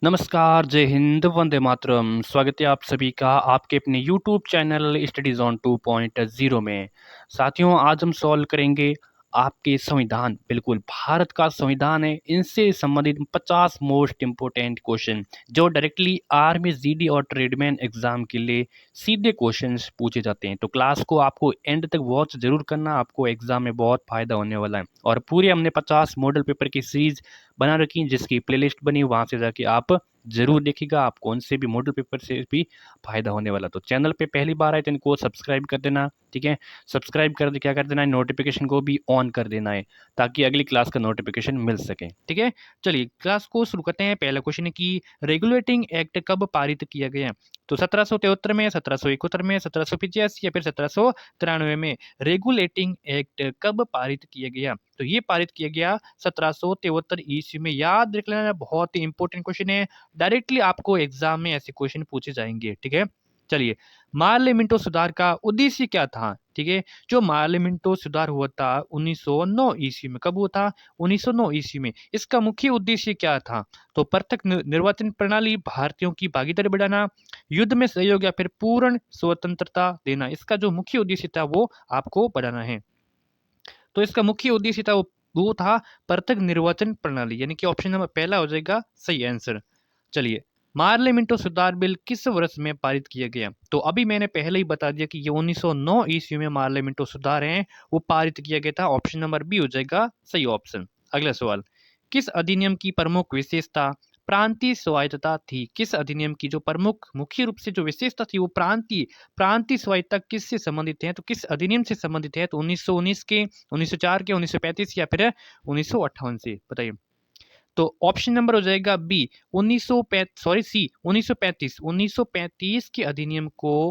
नमस्कार, जय हिंद, वंदे मातरम। स्वागत है आप सभी का आपके अपने यूट्यूब चैनल स्टडीज़ ऑन 2.0 में। साथियों, आज हम सॉल्व करेंगे आपके संविधान, बिल्कुल भारत का संविधान है, इनसे संबंधित 50 मोस्ट इम्पोर्टेंट क्वेश्चन जो डायरेक्टली आर्मी, जीडी और ट्रेडमैन एग्जाम के लिए सीधे क्वेश्चंस पूछे जाते हैं। तो क्लास को आपको एंड तक वॉच जरूर करना, आपको एग्जाम में बहुत फायदा होने वाला है। और पूरे हमने 50 मॉडल पेपर की सीरीज बना रखी है, जिसकी प्लेलिस्ट बनी, वहां से जाके आप जरूर देखिएगा, आप कौन से भी मॉडल पेपर से भी फायदा होने वाला। तो चैनल पे पहली बार आए तो इनको सब्सक्राइब कर देना, ठीक है। सब्सक्राइब कर दे क्या कर देना है, नोटिफिकेशन को भी ऑन कर देना है, ताकि अगली क्लास का नोटिफिकेशन मिल सके, ठीक है। चलिए क्लास को शुरू करते हैं। पहला क्वेश्चन है कि रेगुलेटिंग एक्ट कब पारित किया गया? तो 1773 में, 1771 में, 1785 या फिर 1793 में रेगुलेटिंग एक्ट कब पारित किया गया? तो ये पारित किया गया 1773 ईस्वी में। याद रख लेना, बहुत ही इंपॉर्टेंट क्वेश्चन है, डायरेक्टली आपको एग्जाम में ऐसे क्वेश्चन पूछे जाएंगे, ठीक है। चलिए, मार्ले मिंटो सुधार का उद्देश्य क्या था? ठीक है, जो मार्ले मिंटो सुधार हुआ था 1909 ईस्वी में। कब हुआ था? 1909 ईस्वी में। इसका मुख्य उद्देश्य क्या था? तो प्रत्यक्ष निर्वाचन प्रणाली, भारतीयों की भागीदारी बढ़ाना, युद्ध में सहयोग या फिर पूर्ण स्वतंत्रता देना। इसका जो मुख्य उद्देश्य था वो आपको बढ़ाना है। तो इसका मुख्य उद्देश्य था वो था प्रत्यक्ष निर्वाचन प्रणाली, यानी कि ऑप्शन नंबर पहला हो जाएगा सही आंसर। चलिए, मार्ले मिंटो सुधार बिल किस वर्ष में पारित किया गया? तो अभी मैंने पहले ही बता दिया कि ये 1909 ईस्वी में मार्ले मिंटो सुधार हैं वो पारित किया गया था। ऑप्शन नंबर बी हो जाएगा सही ऑप्शन। अगला सवाल, किस अधिनियम की प्रमुख विशेषता प्रांतीय स्वायत्तता थी? किस अधिनियम की जो प्रमुख मुख्य रूप से जो विशेषता थी वो प्रांतीय प्रांतीय स्वायत्तता किससे संबंधित है? तो किस अधिनियम से संबंधित है? तो 1919 के, 1904 के, 1935 या फिर 1958 से? बताइए। तो ऑप्शन नंबर हो जाएगा बी, 1935 1935 के अधिनियम को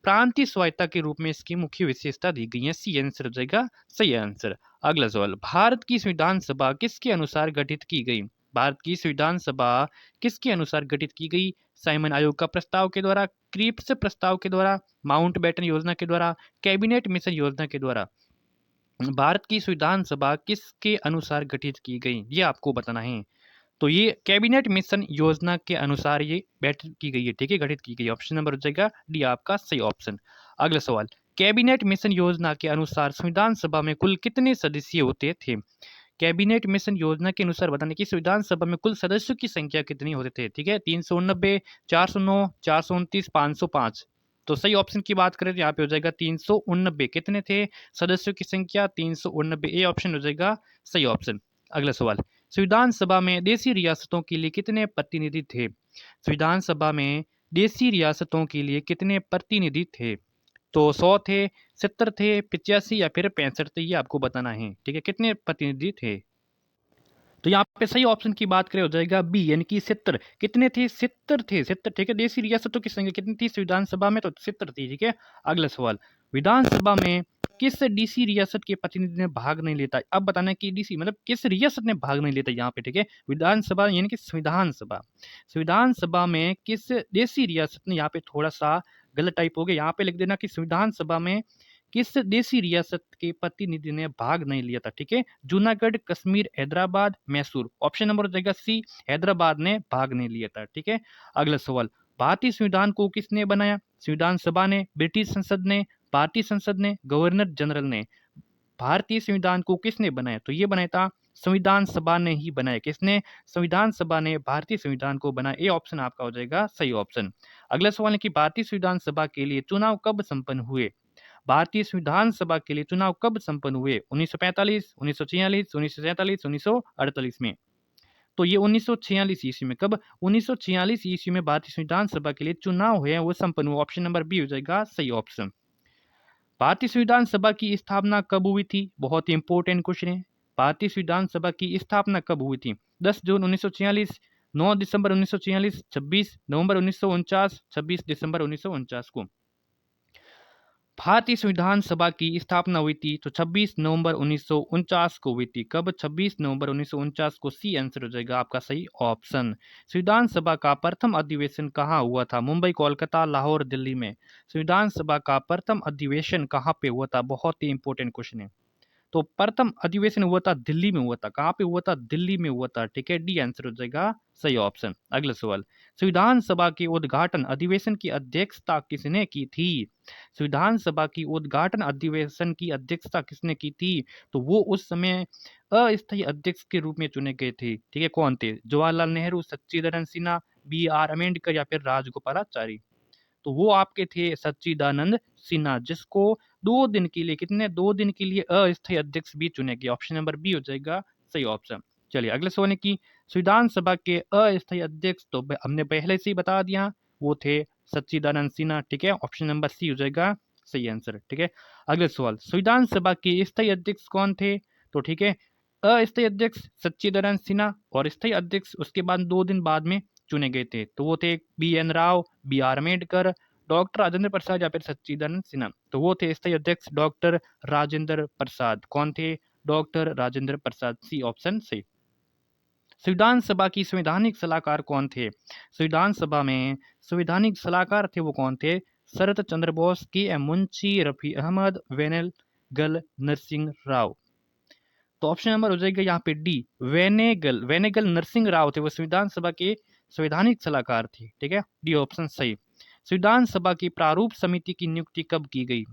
प्रांतीय स्वायत्तता के रूप में इसकी मुख्य विशेषता दी गई है। सी आंसर हो जाएगा सही आंसर। अगला सवाल, भारत की संविधान सभा किसके अनुसार गठित की गई? भारत की संविधान सभा किसके अनुसार गठित की गई? साइमन आयोग का प्रस्ताव के द्वारा, क्रिप्स प्रस्ताव के द्वारा, माउंटबेटन योजना के द्वारा, कैबिनेट मिशन योजना के द्वारा। भारत की संविधान सभा किसके अनुसार गठित की गई, ये आपको बताना है। तो ये कैबिनेट मिशन योजना के अनुसार ये बैठक की गई है, ठीक है, गठित की गई है। ऑप्शन नंबर हो जाएगा डी आपका सही ऑप्शन। अगला सवाल, कैबिनेट मिशन योजना के अनुसार संविधान सभा में कुल कितने सदस्य होते थे? कैबिनेट मिशन योजना के अनुसार बताने की संविधान सभा में कुल सदस्यों की संख्या कितनी होते थे? ठीक है, 389, 409, 429, 505। तो सही ऑप्शन की बात करें तो यहाँ पे हो जाएगा 389। कितने थे सदस्यों की संख्या? 389। ए ऑप्शन हो जाएगा सही ऑप्शन। अगला सवाल, संविधान सभा में देशी रियासतों के लिए कितने प्रतिनिधि थे? संविधान सभा में देशी रियासतों के लिए कितने प्रतिनिधि थे? तो 100 थे, 70 थे, 85 या फिर 65 थे, ये आपको बताना है, ठीक है, कितने प्रतिनिधि थे? तो यहाँ पे सही ऑप्शन की बात करें हो जाएगा बी, यानी कि 70। कितने थे? 70 थे, 70, ठीक है। देशी रियासतों की संख्या कितनी थी संविधान सभा में? तो 70 थी, ठीक है। अगला सवाल, विधानसभा में किस डीसी रियासत के प्रतिनिधि ने भाग नहीं लेता? अब बताना है कि डीसी मतलब किस रियासत ने भाग नहीं लेता यहाँ पे, ठीक है। विधानसभा यानी कि संविधान सभा, संविधान सभा में किस देशी रियासत ने, यहाँ पे थोड़ा सा गलत टाइप हो गया, यहाँ पे लिख देना कि संविधान सभा में किस देशी रियासत के प्रतिनिधि ने भाग नहीं लिया था, ठीक है। जूनागढ़, कश्मीर, हैदराबाद, मैसूर। ऑप्शन नंबर हो जाएगा सी, हैदराबाद ने भाग नहीं लिया था, ठीक है। अगला सवाल, भारतीय संविधान को किसने बनाया? संविधान सभा ने, ब्रिटिश संसद ने, भारतीय संसद ने, गवर्नर जनरल ने। भारतीय संविधान को किसने बनाया? तो ये बनाया था संविधान सभा ने ही बनाया। किसने? संविधान सभा ने भारतीय संविधान को बनाया। ये ऑप्शन आपका हो जाएगा सही ऑप्शन। अगला सवाल है कि भारतीय संविधान सभा के लिए चुनाव कब संपन्न हुए? भारतीय संविधान सभा के लिए चुनाव कब संपन्न हुए? 1945, 1946, 1947, 1948 में। तो ये 1946 ईस्वी में। कब? 1946 ईस्वी में भारतीय संविधान सभा के लिए चुनाव हुए, वो संपन्न हुआ। ऑप्शन नंबर बी हो जाएगा सही ऑप्शन। भारतीय संविधान सभा की स्थापना कब हुई थी? बहुत ही इंपॉर्टेंट क्वेश्चन है। भारतीय संविधान सभा की स्थापना कब हुई थी? 10 जून 1946, 9 दिसंबर 1946, 26 नवंबर 1949, 26 दिसंबर 1949 को भारतीय संविधान सभा की स्थापना हुई थी। तो 26 नवंबर 1949 को हुई थी। कब? 26 नवंबर 1949 को। सी आंसर हो जाएगा आपका सही ऑप्शन। संविधान सभा का प्रथम अधिवेशन कहाँ हुआ था? मुंबई, कोलकाता, लाहौर, दिल्ली में। संविधान सभा का प्रथम अधिवेशन कहाँ पे हुआ था? बहुत ही इंपॉर्टेंट क्वेश्चन है। तो प्रथम अधिवेशन हुआ था दिल्ली में हुआ था। कहाँ पे हुआ था? दिल्ली में हुआ था। ठीक है, डी आंसर हो जाएगा सही ऑप्शन। अगला सवाल, संविधान सभा के उद्घाटन अधिवेशन की अध्यक्षता किसने की थी? संविधान सभा की उद्घाटन अधिवेशन की अध्यक्षता किसने की थी? तो वो उस समय अस्थायी अध्यक्ष के रूप में चुने गए थे। ठीक है, कौन थे? जवाहरलाल नेहरू, सच्चिदानंद सिन्हा, बी आर अम्बेडकर या फिर राजगोपालाचारी। तो वो आपके थे सच्चिदानंद सिन्हा, जिसको 2 दिन के लिए, कितने 2 दिन के लिए अस्थायी अध्यक्ष भी चुने गए। ऑप्शन नंबर बी हो जाएगा सही ऑप्शन। चलिए अगले सवाल है कि संविधान सभा के अस्थायी अध्यक्ष तो हमने पहले से ही बता दिया, वो थे सच्चिदानंद सिन्हा। ठीक है, ऑप्शन नंबर सी हो जाएगा सही आंसर। ठीक है, अगले सवाल, संविधान सभा के स्थायी अध्यक्ष कौन थे? तो ठीक है, अस्थायी अध्यक्ष सच्चिदानंद सिन्हा और स्थायी अध्यक्ष उसके बाद 2 दिन बाद में चुने गए थे। तो वो थे B N Rao, B R Ambedkar, doctor Rajendra Prasad या फिर सच्चिदानंद सिन्हा। तो वो थे स्थायी अध्यक्ष डॉक्टर राजेंद्र प्रसाद। कौन थे? डॉक्टर राजेंद्र प्रसाद, सी ऑप्शन सही। संविधान सभा की संवैधानिक सलाहकार कौन थे? संविधान सभा में संवैधानिक सलाहकार थे वो कौन थे? शरत चंद्र बोस, के एम मुंशी, रफी अहमद, वेनेगल नरसिंह राव। तो ऑप्शन नंबर हो जाएगा यहाँ पे डी, वेनेगल। वेनेगल नरसिंह राव थे, वो संविधान सभा के संवैधानिक सलाहकार थे। ठीक है, डी ऑप्शन सही। संविधान सभा की प्रारूप समिति की नियुक्ति कब की गई?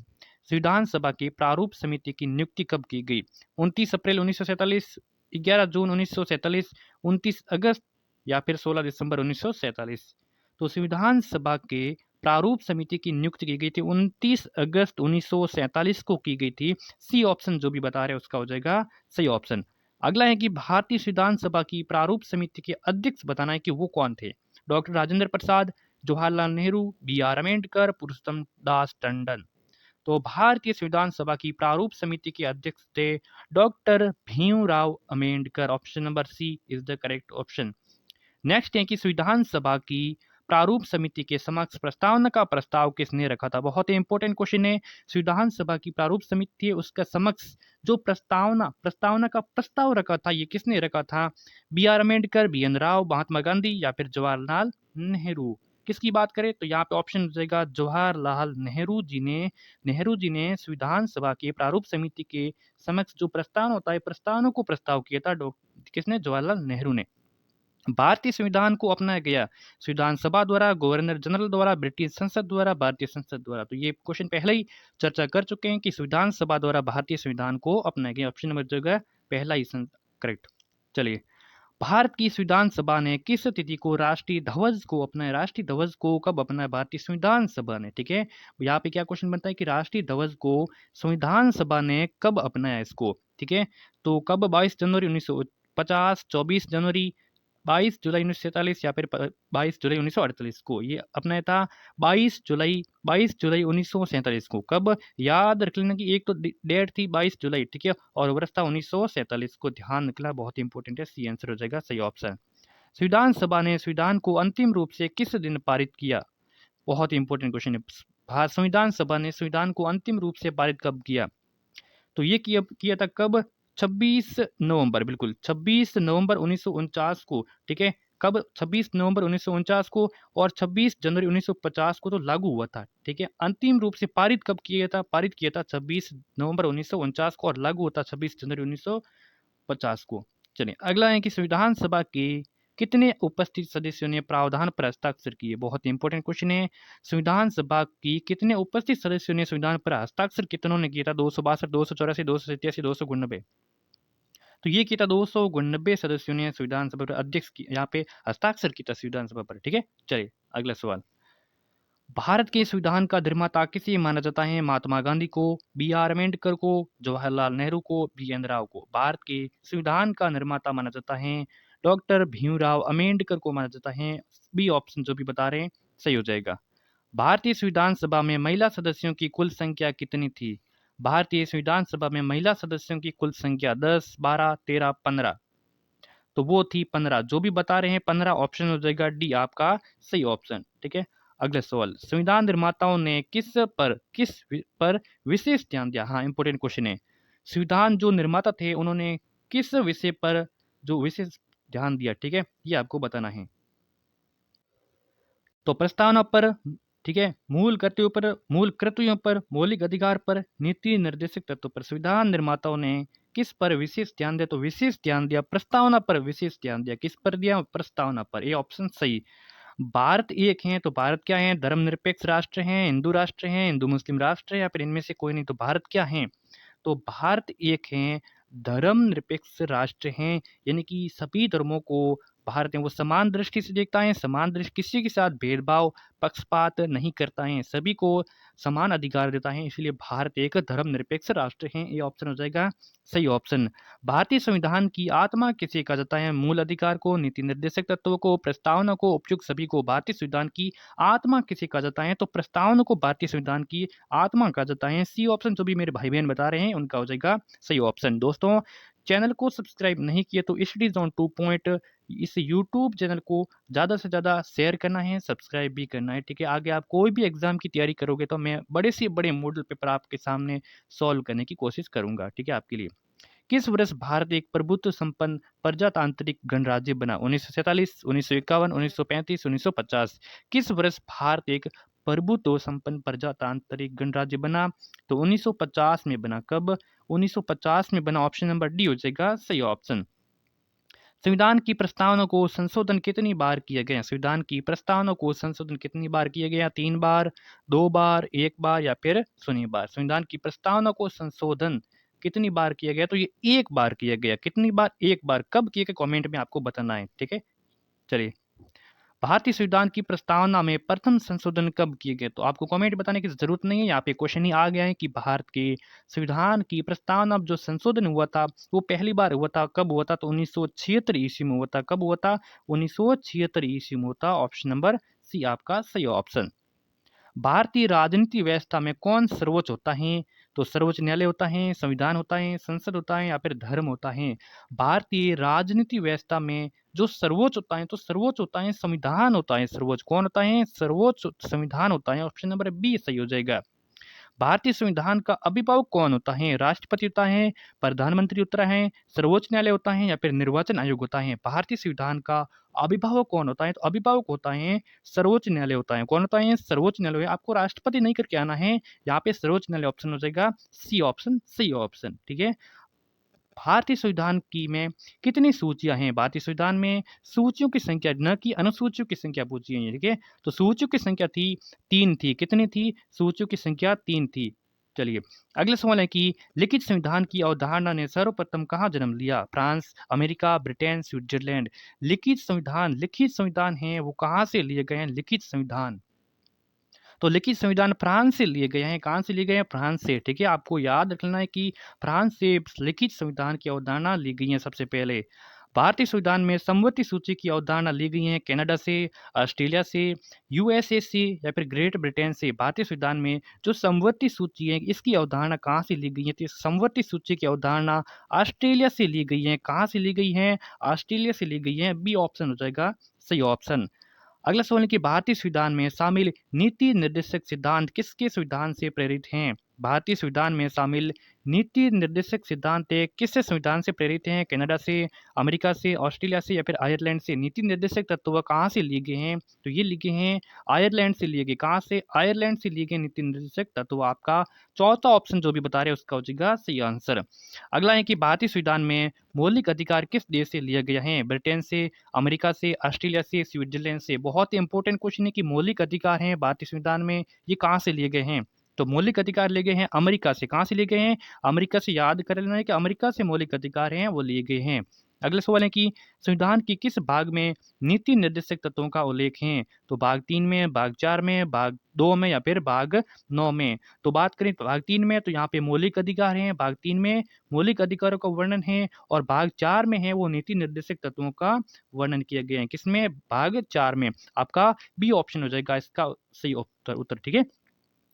संविधान सभा की प्रारूप समिति की नियुक्ति कब की गई? 29 अप्रैल 1947, 11 जून 1947, 29 अगस्त या फिर 16 दिसंबर 1947। तो संविधान सभा के प्रारूप समिति की नियुक्ति की गई थी 29 अगस्त 1947 को की गई थी। सी ऑप्शन जो भी बता रहे हैं उसका हो जाएगा सही ऑप्शन। अगला है कि भारतीय संविधान सभा की प्रारूप समिति के अध्यक्ष बताना है कि वो कौन थे? Doctor Rajendra Prasad, Jawaharlal Nehru, B R Ambedkar, Purushottam Das Tandon. तो भारतीय संविधान सभा की प्रारूप समिति के अध्यक्ष थे doctor Bhimrao Ambedkar. Option number C is the correct option. Next है कि संविधान सभा की प्रारूप समिति के समक्ष प्रस्तावना का प्रस्ताव किसने रखा था? बहुत ही इंपॉर्टेंट क्वेश्चन है। संविधान सभा की प्रारूप समिति है उसका समक्ष जो प्रस्तावना का प्रस्ताव रखा था, ये किसने रखा था? B R Ambedkar, B N Rao, Mahatma Gandhi या फिर जवाहरलाल नेहरू। किसकी बात करें तो यहाँ पे ऑप्शन हो जाएगा जवाहरलाल नेहरू जी ने संविधान सभा की प्रारूप समिति के समक्ष जो प्रस्ताव होता है, प्रस्तावना को प्रस्ताव किया था किसने? जवाहरलाल नेहरू ने। भारतीय संविधान को अपनाया गया संविधान सभा द्वारा, गवर्नर जनरल द्वारा, ब्रिटिश संसद द्वारा, भारतीय संसद द्वारा। तो ये क्वेश्चन पहले ही चर्चा कर चुके हैं कि संविधान सभा द्वारा भारतीय संविधान को अपनाया गया। ऑप्शन नंबर जो है पहला ही करेक्ट। चलिए, भारत की संविधान सभा ने किस तिथि को राष्ट्रीय ध्वज को अपनाया? राष्ट्रीय ध्वज को कब अपनाया भारतीय संविधान सभा ने? ठीक है, यहाँ पे क्या क्वेश्चन बनता है कि राष्ट्रीय ध्वज को संविधान सभा ने कब अपनाया इसको? ठीक है, तो कब? 22 जनवरी 1950, 24 जनवरी, 22 जुलाई 1947 या फिर 22 जुलाई 1948 को ये अपनाया था। 22 जुलाई 1947 को। कब? याद रख लेना कि एक तो डेट थी 22 जुलाई, ठीक है, और वर्ष था 1947 को। ध्यान रखना बहुत इंपॉर्टेंट है, सी आंसर हो जाएगा सही ऑप्शन। संविधान सभा ने संविधान को अंतिम रूप से किस दिन पारित किया? बहुत इंपॉर्टेंट क्वेश्चन है। संविधान सभा ने संविधान को अंतिम रूप से पारित कब किया? तो ये किया था कब? 26 नवंबर, बिल्कुल 26 नवंबर 1949 को। ठीक है, कब? 26 नवंबर 1949 को, और 26 जनवरी 1950 को तो लागू हुआ था। ठीक है, अंतिम रूप से पारित कब किया था? पारित किया था 26 नवंबर 1949 को, और लागू होता 26 जनवरी 1950 को। चलिए अगला है कि संविधान सभा के कितने उपस्थित सदस्यों ने प्रावधान पर हस्ताक्षर किए? बहुत इंपॉर्टेंट क्वेश्चन है। संविधान सभा की कितने उपस्थित सदस्यों ने संविधान पर हस्ताक्षर कितनों ने किया था? 262, 284, 287, 299। तो ये किया था 299 सदस्यों ने संविधान सभा पर अध्यक्ष की यहाँ पे हस्ताक्षर किया था संविधान सभा पर। ठीक है, चलिए अगला सवाल, भारत के संविधान का निर्माता किसे माना जाता है? महात्मा गांधी को, बी आर अम्बेडकर को, जवाहरलाल नेहरू को, बी एन राव को। भारत के संविधान का निर्माता माना जाता है डॉक्टर भीमराव अम्बेडकर को माना जाता है। बी ऑप्शन जो भी बता रहे हैं सही हो जाएगा। भारतीय संविधान सभा में महिला सदस्यों की कुल संख्या कितनी थी? भारतीय संविधान सभा में महिला सदस्यों की कुल संख्या 10, 12, 13, 15। तो वो थी 15, जो भी बता रहे हैं 15 ऑप्शन हो जाएगा डी आपका सही ऑप्शन। ठीक है, अगला सवाल, संविधान निर्माताओं ने किस पर विशेष ध्यान दिया? हाँ, इंपॉर्टेंट क्वेश्चन है। संविधान जो निर्माता थे उन्होंने किस विषय पर जो विशेष ध्यान दिया? ठीक है, ये आपको बताना है। तो प्रस्तावना पर ठीक है, मूल कर्तव्यों पर, मौलिक अधिकार पर, नीति निर्देशक तत्व पर संविधान निर्माताओं ने किस पर विशेष ध्यान दिया? तो विशेष ध्यान दिया प्रस्तावना पर, विशेष ध्यान दिया किस पर दिया? प्रस्तावना पर। ये ऑप्शन सही। भारत एक है तो भारत क्या है? धर्मनिरपेक्ष राष्ट्र है, हिंदू राष्ट्र है, हिंदू मुस्लिम राष्ट्र है, या फिर इनमें से कोई नहीं? तो भारत क्या है? तो भारत एक है धर्मनिरपेक्ष राष्ट्र हैं, यानी कि सभी धर्मों को भारत है वो समान दृष्टि से देखता है, समान दृष्टि, किसी के साथ भेदभाव पक्षपात नहीं करता है, सभी को समान अधिकार देता है, इसलिए भारत एक धर्मनिरपेक्ष राष्ट्र है। ये ऑप्शन हो जाएगा सही ऑप्शन। भारतीय संविधान की आत्मा किसे कहा जाता है? मूल अधिकार को, नीति निर्देशक तत्वों को, प्रस्तावना को, उपयुक्त सभी को। भारतीय संविधान की आत्मा किसे कहा जाता है? तो प्रस्तावना को भारतीय संविधान की आत्मा कहा जाता है। सी ऑप्शन जो भी मेरे भाई बहन बता रहे हैं उनका हो जाएगा सही ऑप्शन। दोस्तों, चैनल को सब्सक्राइब नहीं किया तो स्टडी जोन 2 पॉइंट इस यूट्यूब चैनल को ज़्यादा से ज़्यादा शेयर करना है, सब्सक्राइब भी करना है, ठीक है। आगे आप कोई भी एग्जाम की तैयारी करोगे तो मैं बड़े से बड़े मॉडल पेपर आपके सामने सॉल्व करने की कोशिश करूंगा, ठीक है, आपके लिए। किस वर्ष भारत एक प्रभुत्व संपन्न प्रजातांत्रिक गणराज्य बना? 1947, 1951, 1935, 1950। किस वर्ष भारत एक प्रभुत्व संपन्न प्रजातांत्रिक गणराज्य बना? तो 1950 में बना। कब? 1950 में बना। ऑप्शन नंबर डी हो जाएगा सही ऑप्शन। संविधान की प्रस्तावना को संशोधन कितनी बार किया गया? संविधान की प्रस्तावना को संशोधन कितनी बार किया गया? 3 बार, 2 बार, 1 बार, या फिर 0 बार। संविधान की प्रस्तावना को संशोधन कितनी बार किया गया? तो ये 1 बार किया गया। कितनी बार? 1 बार। कब किया गया? कमेंट में आपको बताना है, ठीक है। चलिए, भारतीय संविधान की प्रस्तावना में प्रथम संशोधन कब किए गए? तो आपको कमेंट बताने की जरूरत नहीं है, यहाँ पे क्वेश्चन ही आ गया है कि भारत के संविधान की प्रस्तावना जो संशोधन हुआ था वो पहली बार हुआ था। कब हुआ था? तो 1976 ईस्वी में हुआ था। कब हुआ था? 1976 ईस्वी में हुआ था। ऑप्शन नंबर सी आपका सही ऑप्शन। भारतीय राजनीति व्यवस्था में कौन सर्वोच्च होता है? तो सर्वोच्च न्यायालय होता है, संविधान होता है, संसद होता है, या फिर धर्म होता है। भारतीय राजनीति व्यवस्था में जो सर्वोच्च होता है तो सर्वोच्च होता है संविधान होता है। सर्वोच्च कौन होता है? सर्वोच्च संविधान होता है। ऑप्शन नंबर बी सही हो जाएगा। भारतीय संविधान का अभिभावक कौन होता है? राष्ट्रपति होता है, प्रधानमंत्री होता है, सर्वोच्च न्यायालय होता है, या फिर निर्वाचन आयोग होता है। भारतीय संविधान का अभिभावक कौन होता है? तो अभिभावक होता है सर्वोच्च न्यायालय होता है। कौन होता है? सर्वोच्च न्यायालय। आपको राष्ट्रपति नहीं करके आना है, यहाँ पे सर्वोच्च न्यायालय ऑप्शन हो जाएगा सी ऑप्शन सही ऑप्शन, ठीक है। भारतीय संविधान की में कितनी सूचियां हैं? भारतीय संविधान में सूचियों की संख्या, न कि अनुसूचियों की संख्या पूछी है, ठीक है। तो सूचियों की संख्या थी 3 थी। कितनी थी? सूचियों की संख्या 3 थी। चलिए, अगला सवाल है कि लिखित संविधान की अवधारणा ने सर्वप्रथम कहाँ जन्म लिया? France, America, Britain, Switzerland. लिखित संविधान है वो कहाँ से लिए गए हैं? लिखित संविधान, तो लिखित संविधान फ्रांस से लिए गए हैं। कहाँ से लिए गए हैं? फ्रांस से, ठीक है। आपको याद रखना है कि फ्रांस से लिखित संविधान की अवधारणा ली गई है सबसे पहले। भारतीय संविधान में समवर्ती सूची की अवधारणा ली गई है कनाडा से, ऑस्ट्रेलिया से, यूएसए से, या फिर ग्रेट ब्रिटेन से। भारतीय संविधान में जो समवर्ती सूची है इसकी अवधारणा कहाँ से ली गई है? तो समवर्ती सूची की अवधारणा ऑस्ट्रेलिया से ली गई है। कहाँ से ली गई है? ऑस्ट्रेलिया से ली गई है। बी ऑप्शन हो जाएगा सही ऑप्शन। अगला सवाल है कि भारतीय संविधान में शामिल नीति निर्देशक सिद्धांत किसके संविधान से प्रेरित हैं? भारतीय संविधान में शामिल नीति निर्देशक सिद्धांत किससे संविधान से प्रेरित हैं? कनाडा से, अमेरिका से, ऑस्ट्रेलिया से, या फिर आयरलैंड से। नीति निर्देशक तत्व कहाँ से लिए गए हैं? तो ये लिए गए हैं आयरलैंड से लिए गए। कहाँ से? आयरलैंड से लिए गए नीति निर्देशक तत्व। आपका चौथा ऑप्शन जो भी बता रहे हैं उसका हो जाएगा सही आंसर। अगला है कि भारतीय संविधान में मौलिक अधिकार किस देश से लिया गया है? ब्रिटेन से, अमेरिका से, ऑस्ट्रेलिया से, स्विट्जरलैंड से। बहुत ही इंपॉर्टेंट क्वेश्चन है कि मौलिक अधिकार हैं भारतीय संविधान में, ये कहाँ से लिए गए हैं? तो मौलिक अधिकार लिए गए हैं अमेरिका से। कहाँ से लिए गए हैं? अमेरिका से। याद कर लेना है कि अमेरिका से मौलिक अधिकार हैं वो लिए गए हैं। अगला सवाल है कि संविधान की किस भाग में नीति निर्देशक तत्वों का उल्लेख है? तो भाग 3 में, भाग 4 में, भाग 2 में, या फिर भाग 9 में। तो बात करें भाग 3 में तो यहाँ पे मौलिक अधिकार हैं। भाग 3 में मौलिक अधिकारों का वर्णन है, और भाग 4 में है वो नीति निर्देशक तत्वों का वर्णन किया गया है। किसमें? भाग 4 में। आपका बी ऑप्शन हो जाएगा इसका सही उत्तर, ठीक है।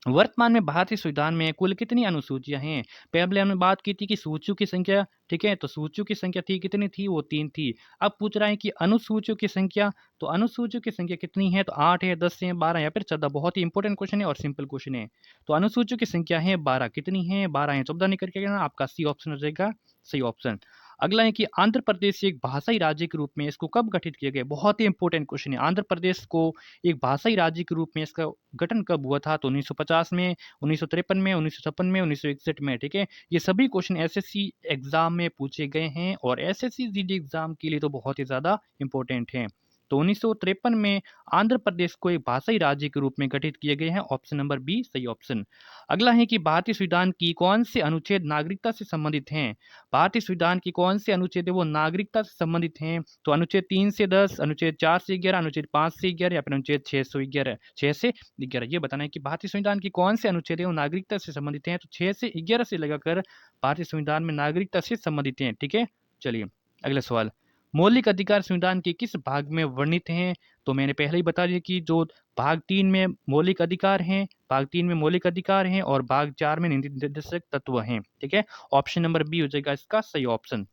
वर्तमान में भारतीय संविधान में कुल कितनी अनुसूचियां हैं? पहले हमने बात की थी कि सूचियों की संख्या, ठीक है, तो सूचियों की संख्या थी कितनी थी? वो 3 थी। अब पूछ रहा है कि अनुसूचियों की संख्या, तो अनुसूचियों की संख्या कितनी है? तो 8 है, 10 है, 12 या फिर 14। बहुत ही इंपॉर्टेंट क्वेश्चन है और सिंपल क्वेश्चन है। तो अनुसूचियों की संख्या है 12। कितनी है? 12 है। 14 निकल के ना आपका सी ऑप्शन हो जाएगा सही ऑप्शन। अगला है कि आंध्र प्रदेश एक भाषाई राज्य के रूप में इसको कब गठित किया गया? बहुत ही इंपॉर्टेंट क्वेश्चन है। आंध्र प्रदेश को एक भाषाई राज्य के रूप में इसका गठन कब हुआ था? तो 1950 में, 1953 में, 1956 में, 1961 में। ठीक है, ये सभी क्वेश्चन एसएससी एग्जाम में पूछे गए हैं और एसएससी जीडी एग्जाम के लिए तो बहुत ही ज़्यादा इंपॉर्टेंट हैं। तो 1953 में आंध्र प्रदेश को एक भाषाई राज्य के रूप में गठित किए गए हैं। ऑप्शन नंबर बी सही ऑप्शन। अगला है कि भारतीय संविधान की कौन से अनुच्छेद नागरिकता से संबंधित हैं? भारतीय संविधान की कौन से अनुच्छेद है वो नागरिकता से संबंधित हैं? तो अनुच्छेद 3 से 10, अनुच्छेद 4 से 11, अनुच्छेद 5 से 11 या फिर अनुच्छेद 6 से 11। ये बताना है कि भारतीय संविधान की कौन से अनुच्छेद है वो नागरिकता से संबंधित हैं। तो 6 से 11 से लगाकर भारतीय संविधान में नागरिकता से संबंधित हैं। ठीक है, चलिए अगला सवाल। मौलिक अधिकार संविधान के किस भाग में वर्णित हैं? तो मैंने पहले ही बता दिया कि जो भाग 3 में मौलिक अधिकार हैं, भाग 3 में मौलिक अधिकार हैं और भाग 4 में नीति निर्देशक तत्व हैं। ठीक है, ऑप्शन नंबर बी हो जाएगा इसका सही ऑप्शन।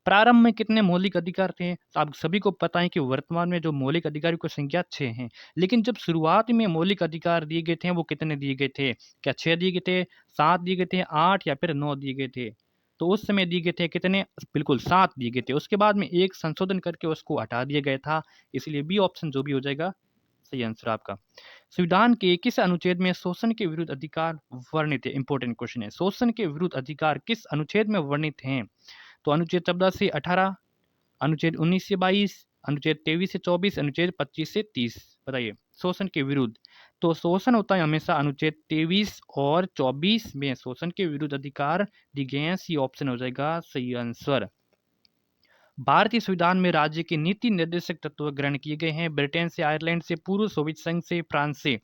प्रारंभ में कितने मौलिक अधिकार थे? तो आप सभी को पता है कि वर्तमान में जो मौलिक अधिकारों की संख्या 6 हैं, लेकिन जब शुरुआत में मौलिक अधिकार दिए गए थे वो कितने दिए गए थे? क्या 6 दिए गए थे, 7 दिए गए थे, 8 या फिर 9 दिए गए थे? तो उस समय दिए गए थे कितने? बिल्कुल 7 दिए गए थे। उसके बाद में एक संशोधन करके उसको हटा दिया गया था, इसलिए बी ऑप्शन जो भी हो जाएगा सही आंसर आपका। संविधान के किस अनुच्छेद में शोषण के विरुद्ध अधिकार वर्णित है? इंपॉर्टेंट क्वेश्चन है। शोषण के विरुद्ध अधिकार किस अनुच्छेद में वर्णित हैं? तो अनुच्छेद 14 से 18, अनुच्छेद 19 से 22, अनुच्छेद 23 से 24, अनुच्छेद 25 से 30। बताइए शोषण के विरुद्ध। तो शोषण होता है हमेशा अनुच्छेद 23 और 24 में शोषण के विरुद्ध अधिकार दिए गए हैं। सी ऑप्शन हो जाएगा सही आंसर। भारतीय संविधान में राज्य के नीति निर्देशक तत्व ग्रहण किए गए हैं ब्रिटेन से, आयरलैंड से, पूर्व सोवियत संघ से, फ्रांस से।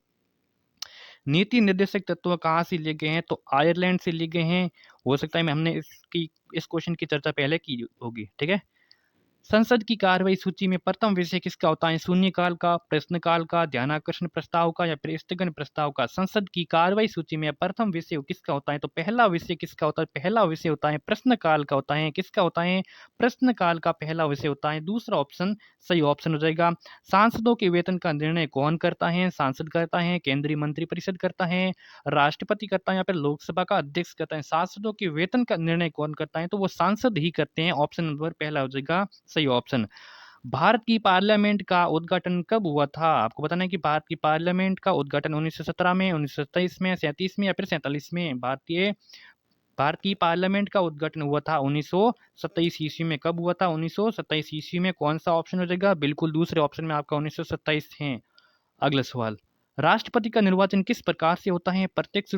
नीति निर्देशक तत्व कहाँ से लिए गए हैं? तो आयरलैंड से लिए गए हैं। हो सकता है हमने इस क्वेश्चन की चर्चा पहले की होगी। ठीक है, संसद की कार्रवाई सूची में प्रथम विषय किसका होता है? शून्यकाल का, प्रश्नकाल का, ध्यानाकर्षण प्रस्ताव का या फिर स्थगन प्रस्ताव का? संसद की कार्रवाई सूची में प्रथम विषय किसका होता है? तो पहला विषय किसका होता है? पहला विषय होता है प्रश्नकाल का होता है। किसका होता है? प्रश्नकाल का पहला विषय होता है। दूसरा ऑप्शन सही ऑप्शन हो जाएगा। सांसदों के वेतन का निर्णय कौन करता है? सांसद करता है, केंद्रीय मंत्रिपरिषद करता है, राष्ट्रपति करता है या फिर लोकसभा का अध्यक्ष करता है? सांसदों के वेतन का निर्णय कौन करता है? तो वो सांसद ही करते हैं। ऑप्शन नंबर पहला हो जाएगा सही ऑप्शन। भारत की पार्लियामेंट का उद्घाटन कब हुआ था? आपको बताना है कि भारत की पार्लियामेंट का उद्घाटन 1917 में, 1927 में, 37 में या फिर 47 में। भारत की पार्लियामेंट का उद्घाटन हुआ था 1927 ईस्वी में। कब हुआ था? 1927 ईस्वी में। कौन सा ऑप्शन हो जाएगा? बिल्कुल दूसरे ऑप्शन में आपका 1927 है। अगला सवाल। राष्ट्रपति का निर्वाचन किस प्रकार से होता है? प्रत्यक्ष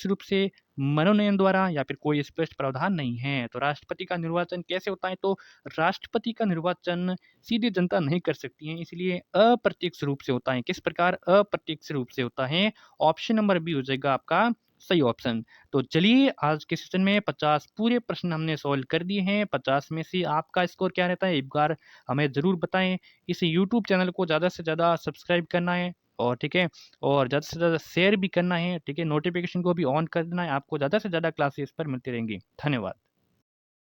रूप से, मनोनयन द्वारा या फिर कोई स्पष्ट प्रावधान नहीं है। तो राष्ट्रपति का निर्वाचन कैसे होता है? तो राष्ट्रपति का निर्वाचन सीधी जनता नहीं कर सकती है, इसलिए अप्रत्यक्ष रूप से होता है। किस प्रकार? अप्रत्यक्ष रूप से होता है। ऑप्शन नंबर बी हो जाएगा आपका सही ऑप्शन। तो चलिए आज के सेशन में 50 पूरे प्रश्न हमने सॉल्व कर दिए हैं। 50 में से आपका स्कोर क्या रहता है एक बार हमें ज़रूर बताएं। इस यूट्यूब चैनल को ज़्यादा से ज़्यादा सब्सक्राइब करना है और ठीक है, और ज़्यादा से ज़्यादा शेयर भी करना है। ठीक है, नोटिफिकेशन को भी ऑन कर देना है। आपको ज़्यादा से ज़्यादा क्लासेस पर मिलती रहेंगी। धन्यवाद।